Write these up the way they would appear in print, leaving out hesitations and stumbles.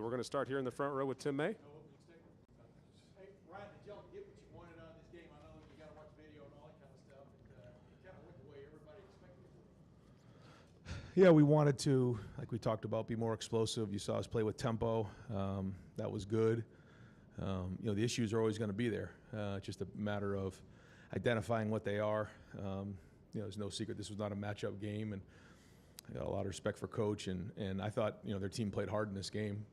We're going to start here in the front row with Tim May. Hey, Ryan, did y'all get what you wanted out of this game? I know you got to watch video and all that kind of stuff. It kind of went the way everybody expected it to. Yeah, we wanted to, like we talked about, be more explosive. You saw us play with tempo. That was good. The issues are always going to be there. It's just a matter of identifying what they are. There's no secret this was not a matchup game, and I got a lot of respect for Coach, and I thought, their team played hard in this game.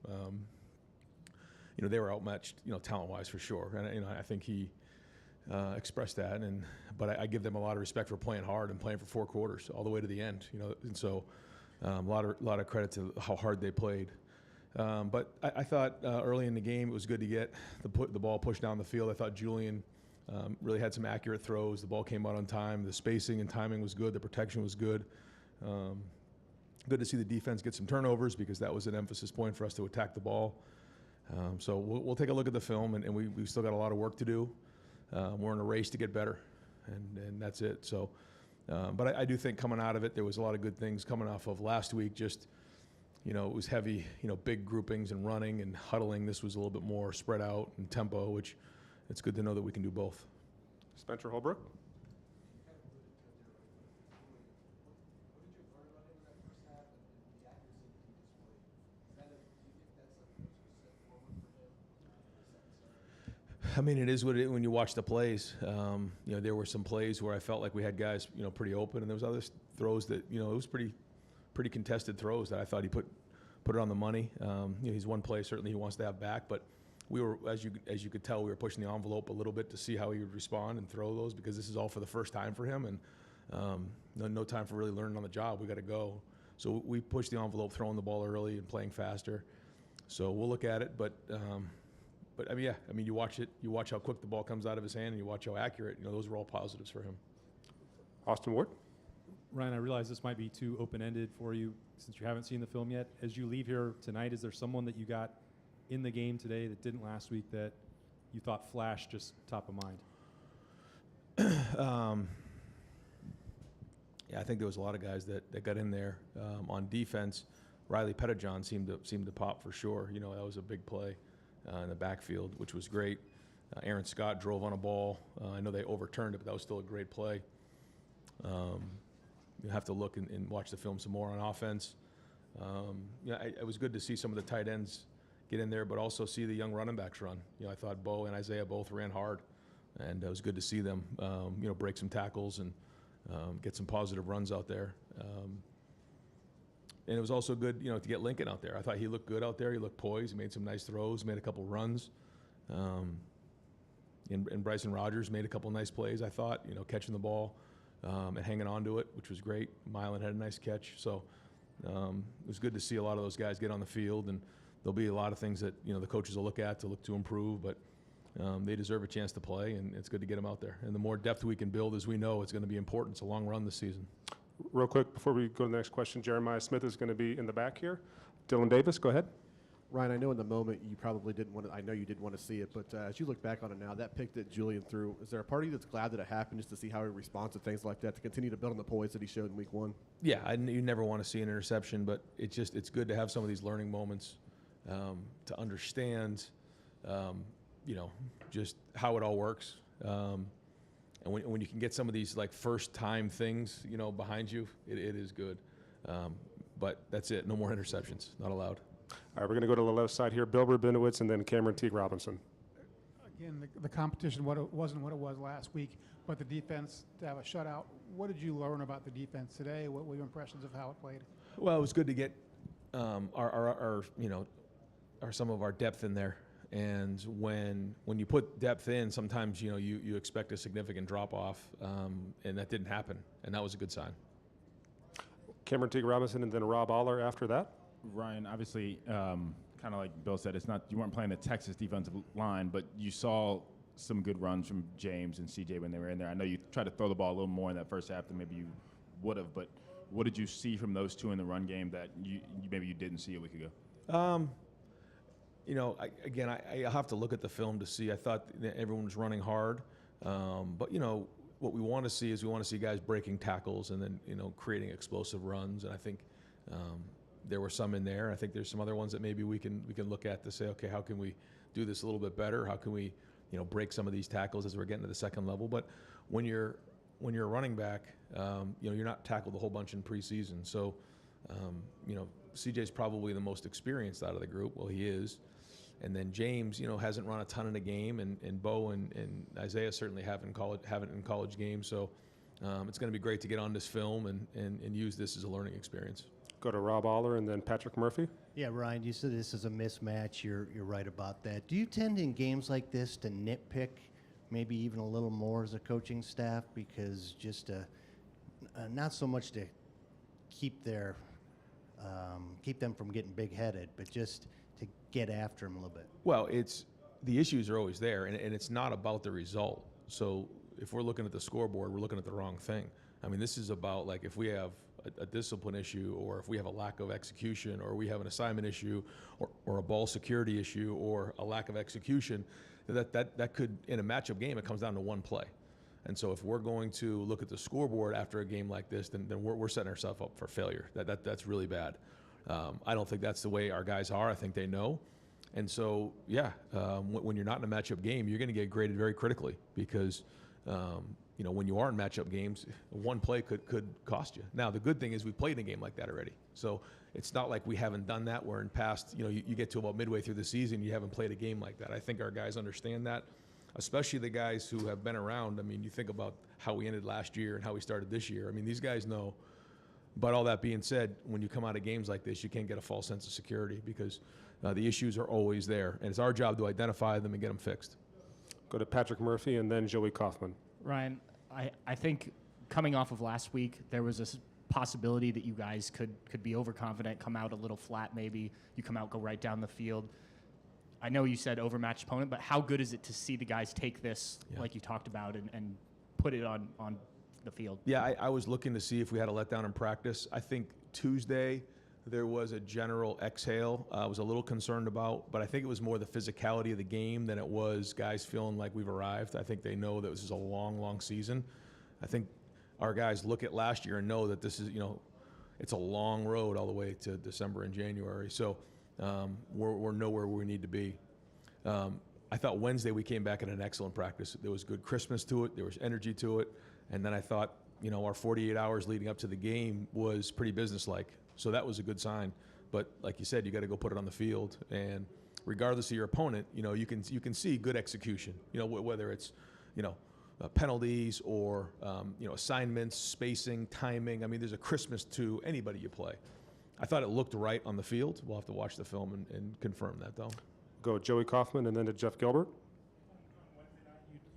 They were outmatched, talent-wise for sure, and I think he expressed that. But I give them a lot of respect for playing hard and playing for 4 quarters all the way to the end. And so a lot of credit to how hard they played. But I thought early in the game it was good to get the ball pushed down the field. I thought Julian really had some accurate throws. The ball came out on time. The spacing and timing was good. The protection was good. Good to see the defense get some turnovers because that was an emphasis point for us to attack the ball. So we'll take a look at the film, and we've still got a lot of work to do. We're in a race to get better, and that's it. So, but I do think coming out of it, there was a lot of good things coming off of last week. Just, it was heavy, big groupings and running and huddling. This was a little bit more spread out and tempo, which it's good to know that we can do both. Spencer Holbrook. I mean, it is what it is when you watch the plays. There were some plays where I felt like we had guys, pretty open, and there was other throws that, it was pretty contested throws that I thought he put it on the money. He's one play certainly he wants to have back, but we were, as you could tell, we were pushing the envelope a little bit to see how he would respond and throw those because this is all for the first time for him, and no time for really learning on the job. We got to go. So we pushed the envelope, throwing the ball early and playing faster. So we'll look at it, but you watch it. You watch how quick the ball comes out of his hand, and you watch how accurate. Those are all positives for him. Austin Ward. Ryan, I realize this might be too open-ended for you since you haven't seen the film yet. As you leave here tonight, is there someone that you got in the game today that didn't last week that you thought flashed just top of mind? I think there was a lot of guys that got in there on defense. Riley Pettijohn seemed to pop for sure. That was a big play in the backfield, which was great. Aaron Scott drove on a ball. I know they overturned it, but that was still a great play. You have to look and watch the film some more on offense. It was good to see some of the tight ends get in there, but also see the young running backs run. I thought Bo and Isaiah both ran hard, and it was good to see them, break some tackles and get some positive runs out there. And it was also good, to get Lincoln out there. I thought he looked good out there. He looked poised. He made some nice throws, made a couple runs. And Bryson Rogers made a couple nice plays, I thought, catching the ball and hanging on to it, which was great. Milan had a nice catch. So it was good to see a lot of those guys get on the field. And there'll be a lot of things that, the coaches will look to improve. But they deserve a chance to play, and it's good to get them out there. And the more depth we can build, as we know, it's going to be important. It's a long run this season. Real quick, before we go to the next question, Jeremiah Smith is going to be in the back here. Dylan Davis, go ahead. Ryan, I know in the moment you probably didn't want to, I know you didn't want to see it, but as you look back on it now, that pick that Julian threw, is there a part of you that's glad that it happened just to see how he responds to things like that, to continue to build on the poise that he showed in week 1? Yeah, you never want to see an interception, but it's good to have some of these learning moments to understand, just how it all works. And when you can get some of these first-time things, behind you, it is good. But that's it. No more interceptions. Not allowed. All right, we're going to go to the left side here. Bill Rabinowitz and then Cameron Teague Robinson. Again, the competition wasn't what it was last week, but the defense to have a shutout. What did you learn about the defense today? What were your impressions of how it played? Well, it was good to get our some of our depth in there. And when you put depth in, sometimes you expect a significant drop off, and that didn't happen, and that was a good sign. Cameron Teague Robinson and then Rob Aller after that. Ryan, obviously, kind of like Bill said, you weren't playing the Texas defensive line, but you saw some good runs from James and CJ when they were in there. I know you tried to throw the ball a little more in that first half than maybe you would have, but what did you see from those two in the run game that maybe you didn't see a week ago? I have to look at the film to see. I thought that everyone was running hard, but what we want to see is guys breaking tackles and then creating explosive runs. And I think There were some in there. I think there's some other ones that maybe we can look at to say, okay, how can we do this a little bit better? How can we, break some of these tackles as we're getting to the second level? But when you're a running back, you're not tackled a whole bunch in preseason. So, CJ's probably the most experienced out of the group. Well, he is. And then James, hasn't run a ton in a game, and Bo and Isaiah certainly haven't in college games. So it's going to be great to get on this film and use this as a learning experience. Go to Rob Aller and then Patrick Murphy. Yeah, Ryan, you said this is a mismatch. You're right about that. Do you tend in games like this to nitpick maybe even a little more as a coaching staff, because just not so much to keep them from getting big-headed, but just to get after them a little bit? Well, the issues are always there, and it's not about the result. So if we're looking at the scoreboard, we're looking at the wrong thing. I mean, this is about, like, if we have a discipline issue, or if we have a lack of execution, or we have an assignment issue, or a ball security issue, or a lack of execution, that could, in a matchup game, it comes down to one play. And so if we're going to look at the scoreboard after a game like this, then we're setting ourselves up for failure. That's really bad. I don't think that's the way our guys are. I think they know. And so, when you're not in a matchup game, you're going to get graded very critically, because when you are in matchup games, one play could cost you. Now, the good thing is we played in a game like that already. So it's not like we haven't done that, where in past, you get to about midway through the season, you haven't played a game like that. I think our guys understand that, especially the guys who have been around. I mean, you think about how we ended last year and how we started this year. I mean, these guys know. But all that being said, when you come out of games like this, you can't get a false sense of security, because the issues are always there. And it's our job to identify them and get them fixed. Go to Patrick Murphy and then Joey Kaufman. Ryan, I think coming off of last week, there was a possibility that you guys could be overconfident, come out a little flat maybe. You come out, go right down the field. I know you said overmatched opponent, but how good is it to see the guys take this, like you talked about, and put it on the field? Yeah, I was looking to see if we had a letdown in practice. I think Tuesday there was a general exhale I was a little concerned about, but I think it was more the physicality of the game than it was guys feeling like we've arrived. I think they know that this is a long, long season. I think our guys look at last year and know that this is, it's a long road all the way to December and January. So we're nowhere where we need to be. I thought Wednesday we came back in an excellent practice. There was good Christmas to it. There was energy to it. And then I thought, our 48 hours leading up to the game was pretty businesslike. So that was a good sign. But like you said, you got to go put it on the field. And regardless of your opponent, you can see good execution. Whether it's, penalties or assignments, spacing, timing. I mean, there's a Christmas to anybody you play. I thought it looked right on the field. We'll have to watch the film and confirm that, though. Go Joey Kaufman and then to Jeff Gilbert.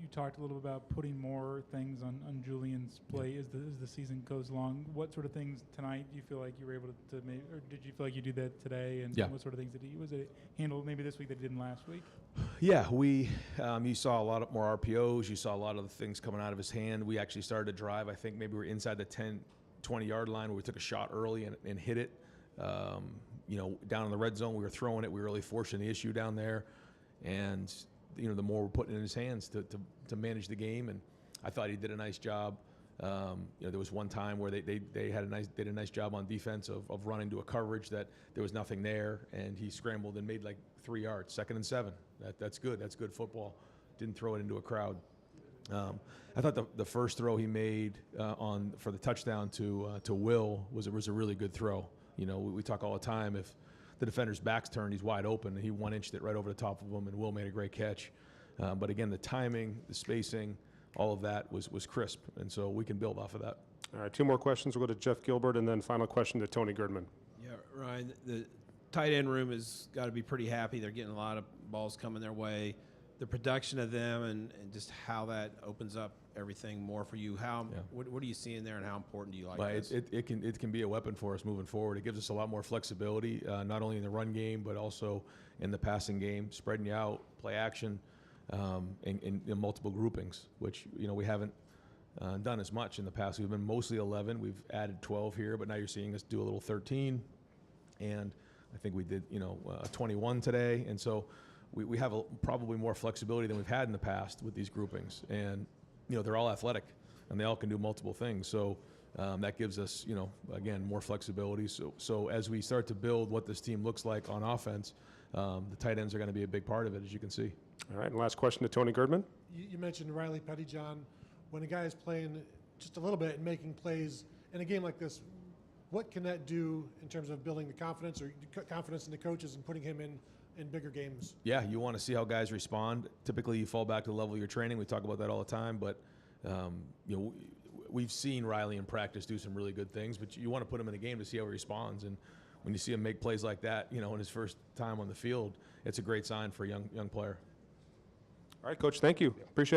You talked a little about putting more things on Julian's plate as the season goes along. What sort of things tonight do you feel like you were able to make, or did you feel like you did that today? And what sort of things was it handled maybe this week that you didn't last week? Yeah, you saw a lot more RPOs. You saw a lot of the things coming out of his hand. We actually started to drive. I think maybe we were inside the 10, 20-yard line where we took a shot early and hit it. Down in the red zone, we were throwing it. We were really forcing the issue down there. And the more we're putting in his hands to manage the game, and I thought he did a nice job. There was one time where they did a nice job on defense of running to a coverage that there was nothing there, and he scrambled and made like 3 yards, 2nd and 7. That's good. That's good football. Didn't throw it into a crowd. I thought the first throw he made for the touchdown to Will was a really good throw. We talk all the time, if the defender's back's turned, he's wide open, and he 1-inched it right over the top of him, and Will made a great catch. But again, the timing, the spacing, all of that was crisp, and so we can build off of that. All right, 2 more questions. We'll go to Jeff Gilbert, and then final question to Tony Girdman. Yeah, Ryan, the tight end room has got to be pretty happy. They're getting a lot of balls coming their way. The production of them and just how that opens up everything more for you. What are you seeing there, and how important do you like this? It can be a weapon for us moving forward. It gives us a lot more flexibility, not only in the run game, but also in the passing game, spreading you out, play action, in multiple groupings, which we haven't done as much in the past. We've been mostly 11. We've added 12 here, but now you're seeing us do a little 13, and I think we did 21 today, and so we have probably more flexibility than we've had in the past with these groupings, and they're all athletic and they all can do multiple things. So that gives us, again, more flexibility. So as we start to build what this team looks like on offense, the tight ends are going to be a big part of it, as you can see. All right, and last question to Tony Girdman. You mentioned Riley Pettyjohn. When a guy is playing just a little bit and making plays in a game like this, what can that do in terms of building the confidence or confidence in the coaches and putting him in bigger games? Yeah, you want to see how guys respond. Typically, you fall back to the level of your training. We talk about that all the time, but we've seen Riley in practice do some really good things, but you want to put him in a game to see how he responds. And when you see him make plays like that, in his first time on the field, it's a great sign for a young player. All right, Coach, thank you. Appreciate it.